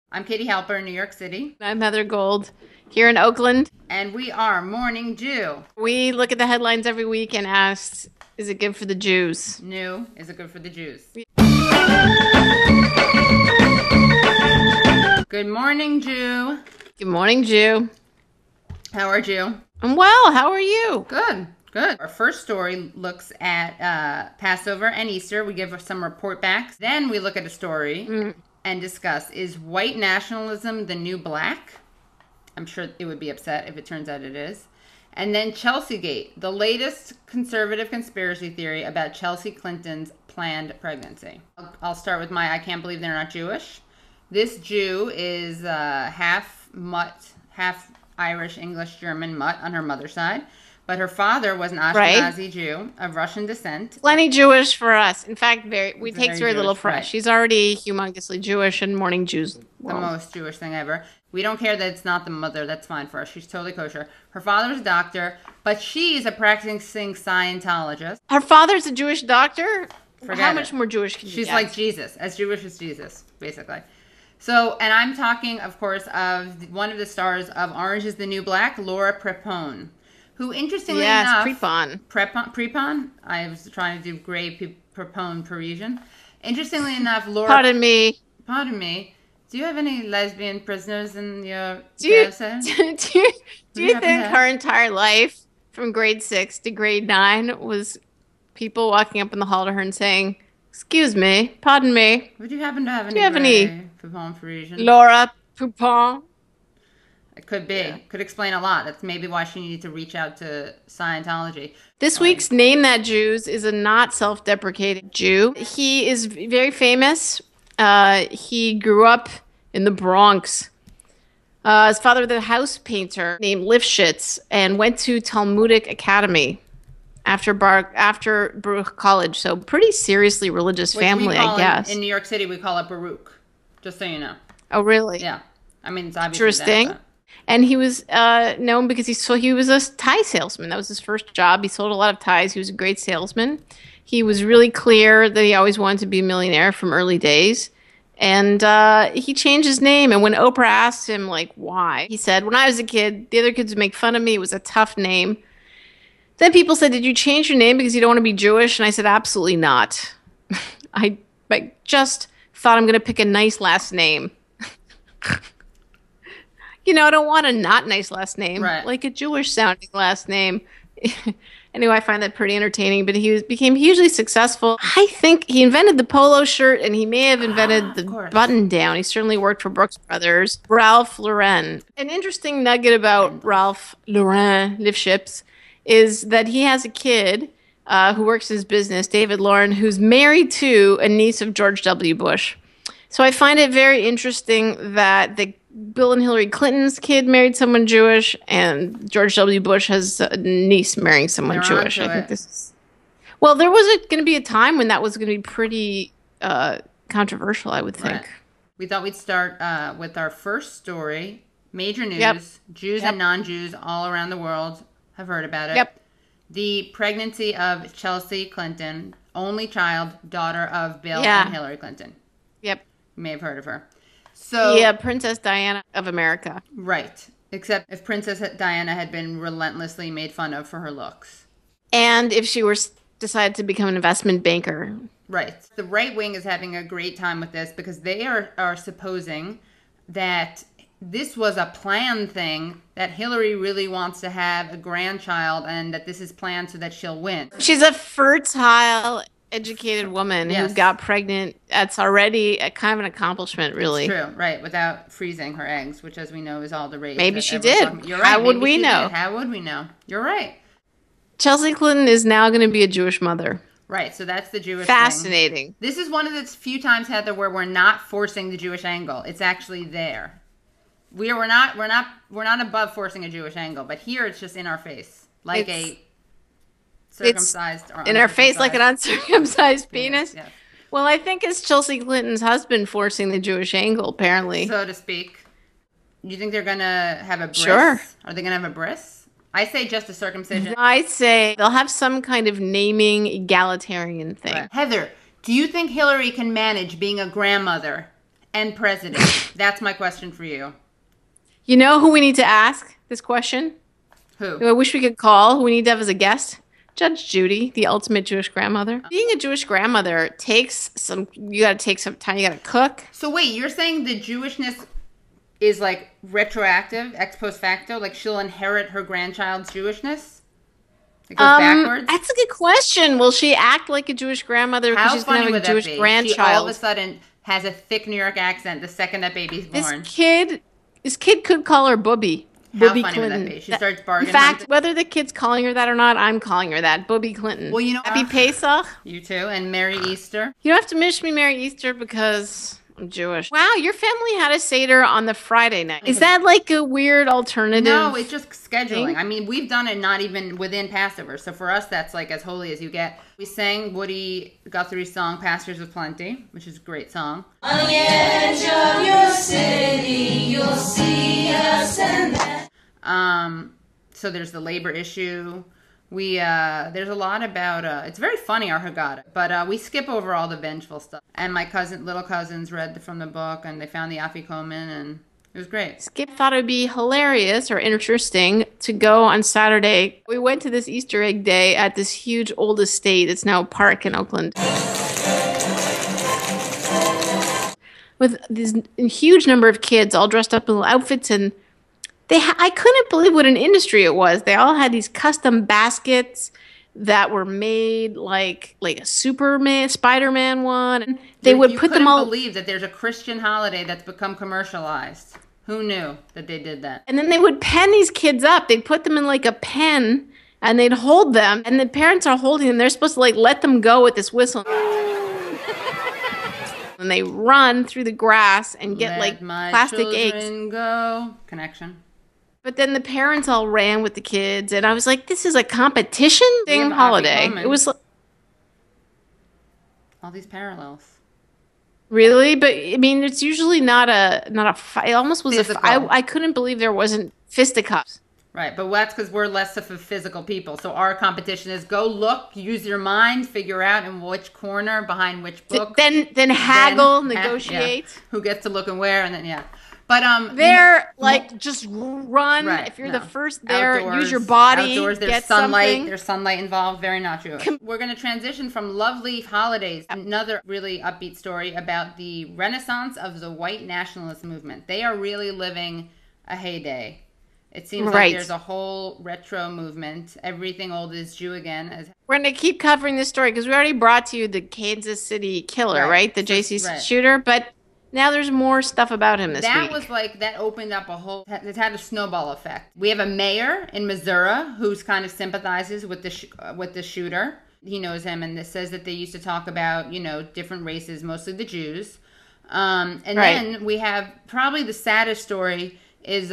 I'm Katie Halper in New York City. I'm Heather Gold here in Oakland. And we are Morning Jew. We look at the headlines every week and ask, is it good for the Jews? New, is it good for the Jews? Good morning, Jew. Good morning, Jew. How are you? I'm well. How are you? Good, good. Our first story looks at Passover and Easter. We give some report backs. Then we look at a story and discuss, is white nationalism the new black? I'm sure it would be upset if it turns out it is. And then Chelsea-gate, the latest conservative conspiracy theory about Chelsea Clinton's planned pregnancy. I'll start with I can't believe they're not Jewish. This Jew is half Mutt, half Irish, English, German Mutt on her mother's side. But her father was an Ashkenazi Jew of Russian descent. Plenty Jewish for us. In fact, we take very Jewish, little for us. She's already humongously Jewish and Morning Jews. The most Jewish thing ever. We don't care that it's not the mother. That's fine for us. She's totally kosher. Her father's a doctor, but she's a practicing Scientologist. Her father's a Jewish doctor? How much it. more Jewish can you She's get? like Jesus, as Jewish as Jesus, basically. So, and I'm talking, of course, of one of the stars of Orange is the New Black, Laura Prepon, who, interestingly enough... Prepon? I was trying to do Grey Prepon Parisian. Interestingly enough, Laura... Pardon me. Do you have any lesbian prisoners in your jail cell? Do you think her entire life, from grade 6 to grade 9, was people walking up in the hall to her and saying, "Excuse me, pardon me. Would you happen to have any? Do you have any Prepon Parisian? Laura Prepon?" It could be. Yeah. Could explain a lot. That's maybe why she needed to reach out to Scientology. This week's Name That Jews is a not self-deprecating Jew. He is very famous. He grew up in the Bronx. His father was a house painter named Lifshitz and went to Talmudic Academy after Baruch College. So pretty seriously religious family, I guess. In New York City, we call it Baruch, just so you know. Oh, really? Yeah. I mean, it's obviously interesting. And he was known because he was a tie salesman. That was his first job. He sold a lot of ties. He was a great salesman. He was really clear that he always wanted to be a millionaire from early days. And he changed his name. And when Oprah asked him, like, why, he said, "When I was a kid, the other kids would make fun of me. It was a tough name. Then people said, 'Did you change your name because you don't want to be Jewish?' And I said, 'Absolutely not. I just thought I'm going to pick a nice last name.'" I don't want a not nice last name, right. Like a Jewish sounding last name. Anyway, I find that pretty entertaining, but he became hugely successful. I think he invented the polo shirt, and he may have invented the button down. He certainly worked for Brooks Brothers. Ralph Lauren. An interesting nugget about Ralph Lauren Lifshitz is that he has a kid who works his business, David Lauren, who's married to a niece of George W. Bush. So I find it very interesting that Bill and Hillary Clinton's kid married someone Jewish, and George W. Bush has a niece marrying someone Jewish. I think well, there was going to be a time when that was going to be pretty controversial, I would think. Right. We thought we'd start with our first story. Major news. Yep. Jews and non-Jews all around the world have heard about it. Yep. The pregnancy of Chelsea Clinton, only child, daughter of Bill and Hillary Clinton. Yep. You may have heard of her. So, yeah, Princess Diana of America. Right. Except if Princess Diana had been relentlessly made fun of for her looks. And if she were decided to become an investment banker. Right. The right wing is having a great time with this because they are supposing that this was a planned thing, that Hillary really wants to have a grandchild and that this is planned so that she'll win. She's a fertile, educated woman who got pregnant. That's already a kind of an accomplishment, really. It's true, right, without freezing her eggs, which, as we know, is all the rage. Maybe she did. You're right. How would we know? How would we know? You're right. Chelsea Clinton is now going to be a Jewish mother. Right, so that's the Jewish Fascinating. thing. This is one of the few times, Heather, where we're not forcing the Jewish angle. It's actually there. We're not above forcing a Jewish angle, but here it's just in our face, like a circumcised or in our face, like an uncircumcised penis. Yes. Well, I think it's Chelsea Clinton's husband forcing the Jewish angle, apparently, so to speak. You think they're gonna have a bris? Sure. Are they gonna have a bris? I say just a circumcision. I say they'll have some kind of naming egalitarian thing. Right. Heather, do you think Hillary can manage being a grandmother and president? That's my question for you. You know who we need to ask this question? Who? Who I wish we could call, who we need to have as a guest? Judge Judy, the ultimate Jewish grandmother. Being a Jewish grandmother takes some, you got to take some time, you got to cook. So wait, you're saying the Jewishness is like retroactive, ex post facto? Like she'll inherit her grandchild's Jewishness? It goes backwards? That's a good question. Will she act like a Jewish grandmother because she's going to have a Jewish grandchild? She all of a sudden has a thick New York accent the second that baby's born. This kid could call her Bubbe. How Bubbe funny Clinton. would that be? She starts bargaining. In fact, whether the kid's calling her that or not, I'm calling her that. Bubbe Clinton. Well, you know, Happy Pesach. You too, and Merry Easter. You don't have to wish me Merry Easter because I'm Jewish. Wow, your family had a Seder on the Friday night. Is that like a weird alternative? No, it's just scheduling. thing? I mean, we've done it not even within Passover. So for us, that's like as holy as you get. We sang Woody Guthrie's song, Pastures of Plenty, which is a great song. On the edge of your city, you'll see us and that. So there's the labor issue. There's a lot about, it's very funny, our Haggadah, but we skip over all the vengeful stuff. And my little cousins read from the book, and they found the Afikomen, and it was great. Skip thought it would be hilarious or interesting to go on Saturday. We went to this Easter egg day at this huge old estate. It's now a park in Oakland. With this huge number of kids all dressed up in little outfits, and I couldn't believe what an industry it was. They all had these custom baskets that were made like a Superman, Spider-Man one. And they would put them all. You couldn't believe that there's a Christian holiday that's become commercialized. Who knew that they did that? And then they would pen these kids up. They'd put them in like a pen, and they'd hold them. And the parents are holding them. They're supposed to like let them go with this whistle. And they run through the grass and get like plastic eggs. Go. Connection. But then the parents all ran with the kids, and I was like, "This is a competition thing holiday." It was all these parallels. Really, but I mean, it's usually not a fight. It almost was physical. I couldn't believe there wasn't fisticuffs. Right, but that's because we're less of a physical people. So our competition is go look, use your mind, figure out in which corner behind which book. Then haggle, negotiate. Yeah. Who gets to look and where, and then yeah. But they're just run. Right, if you're the first there, outdoors, use your body. Outdoors, there's get sunlight. Something. There's sunlight involved. Very not Jewish. We're going to transition from lovely holidays. Another really upbeat story about the renaissance of the white nationalist movement. They are really living a heyday. It seems like there's a whole retro movement. Everything old is Jew again. We're going to keep covering this story because we already brought to you the Kansas City killer, right? The JC shooter, but. Now there's more stuff about him this week. That was like, that opened up a whole, it had a snowball effect. We have a mayor in Missouri who's kind of sympathizes with the shooter. He knows him, and this says that they used to talk about, different races, mostly the Jews. Then we have probably the saddest story is,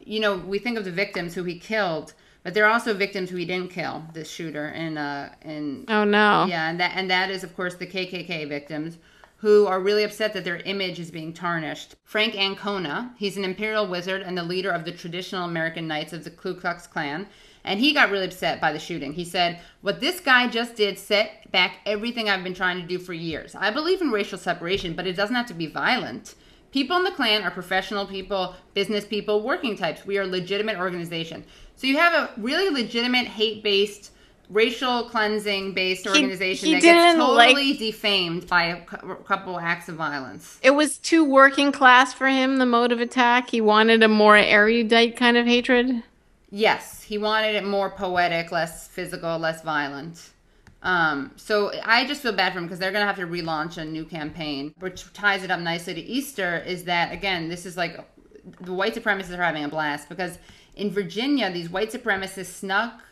we think of the victims who he killed, but there are also victims who he didn't kill, this shooter. Oh, no. Yeah, and that is, of course, the KKK victims, who are really upset that their image is being tarnished. Frank Ancona, he's an imperial wizard and the leader of the traditional American Knights of the Ku Klux Klan, and he got really upset by the shooting. He said, "What this guy just did set back everything I've been trying to do for years. I believe in racial separation, but it doesn't have to be violent. People in the Klan are professional people, business people, working types. We are a legitimate organization." So you have a really legitimate hate-based, racial cleansing-based organization that gets totally defamed by a couple acts of violence. It was too working class for him, the mode of attack. He wanted a more erudite kind of hatred. Yes, he wanted it more poetic, less physical, less violent. So I just feel bad for him because they're going to have to relaunch a new campaign, which ties it up nicely to Easter, is that, again, this is like the white supremacists are having a blast because in Virginia, these white supremacists snuck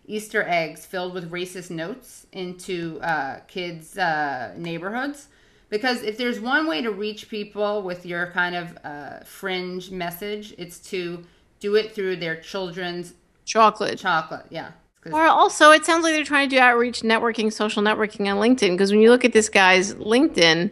Easter eggs filled with racist notes into kids' neighborhoods. Because if there's one way to reach people with your kind of fringe message, it's to do it through their children's chocolate, yeah. Or also, it sounds like they're trying to do outreach networking, social networking on LinkedIn. Because when you look at this guy's LinkedIn,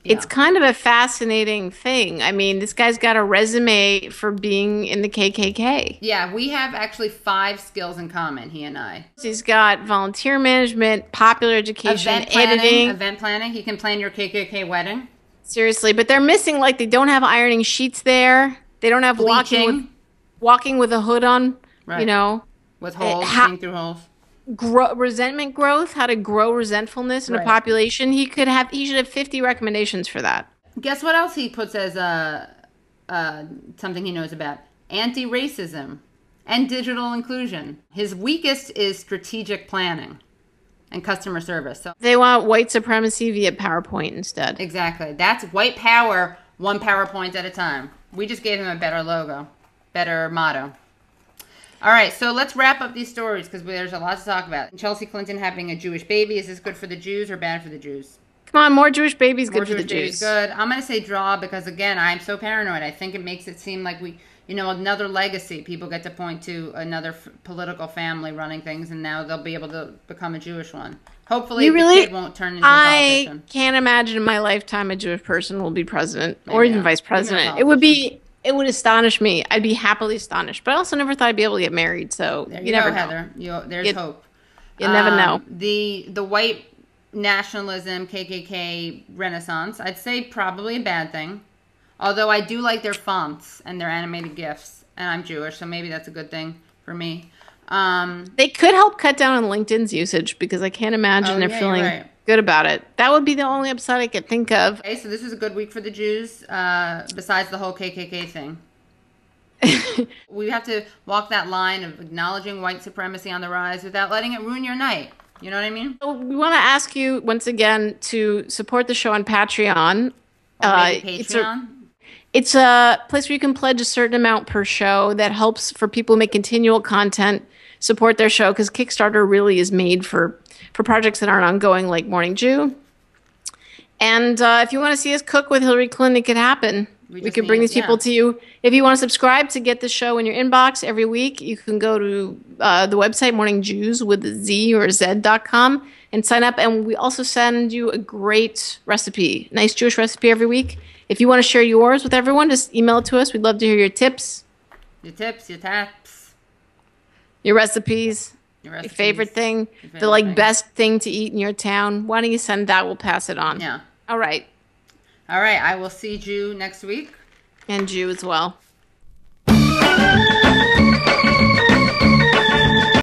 it's kind of a fascinating thing. I mean, this guy's got a resume for being in the KKK. Yeah, we have actually 5 skills in common, he and I. He's got volunteer management, popular education, editing. Event planning. He can plan your KKK wedding. Seriously, but they're missing, like, they don't have ironing sheets there. They don't have walking with a hood on, Right. you know. With holes, seeing through holes. Resentment growth, how to grow resentfulness in a population. He should have 50 recommendations for that. Guess what else he puts as something he knows about? Anti-racism and digital inclusion. His weakest is strategic planning and customer service. So they want white supremacy via PowerPoint instead. Exactly. That's white power, one PowerPoint at a time. We just gave him a better logo, better motto. All right, so let's wrap up these stories because there's a lot to talk about. Chelsea Clinton having a Jewish baby. Is this good for the Jews or bad for the Jews? Come on, more Jewish babies, good for the Jews. Good. I'm going to say draw because, again, I'm so paranoid. I think it makes it seem like another legacy. People get to point to another political family running things, and now they'll be able to become a Jewish one. Hopefully, the kid won't turn into a politician. I can't imagine in my lifetime a Jewish person will be president or even vice president. It would astonish me. I'd be happily astonished. But I also never thought I'd be able to get married. So you never know, Heather. There's hope. You never know. The white nationalism, KKK renaissance, I'd say probably a bad thing. Although I do like their fonts and their animated GIFs. And I'm Jewish, so maybe that's a good thing for me. They could help cut down on LinkedIn's usage because I can't imagine they're feeling good about it. That would be the only upside I could think of. Okay, so this was a good week for the Jews, besides the whole KKK thing. We have to walk that line of acknowledging white supremacy on the rise without letting it ruin your night. You know what I mean? So we want to ask you once again to support the show on Patreon. Patreon? It's a place where you can pledge a certain amount per show that helps for people make continual content, support their show, because Kickstarter really is made for projects that aren't ongoing, like Morning Jew. And if you want to see us cook with Hillary Clinton, it could happen. We could bring these people to you. If you want to subscribe to get the show in your inbox every week, you can go to the website, morningjews with a Z or Z.com, and sign up. And we also send you a great recipe, nice Jewish recipe every week. If you want to share yours with everyone, just email it to us. We'd love to hear your tips. Your tips, your taps. Your recipes. Your favorite thing. The best thing to eat in your town. Why don't you send that? We'll pass it on. Yeah. All right. I will see you next week. And Jew as well.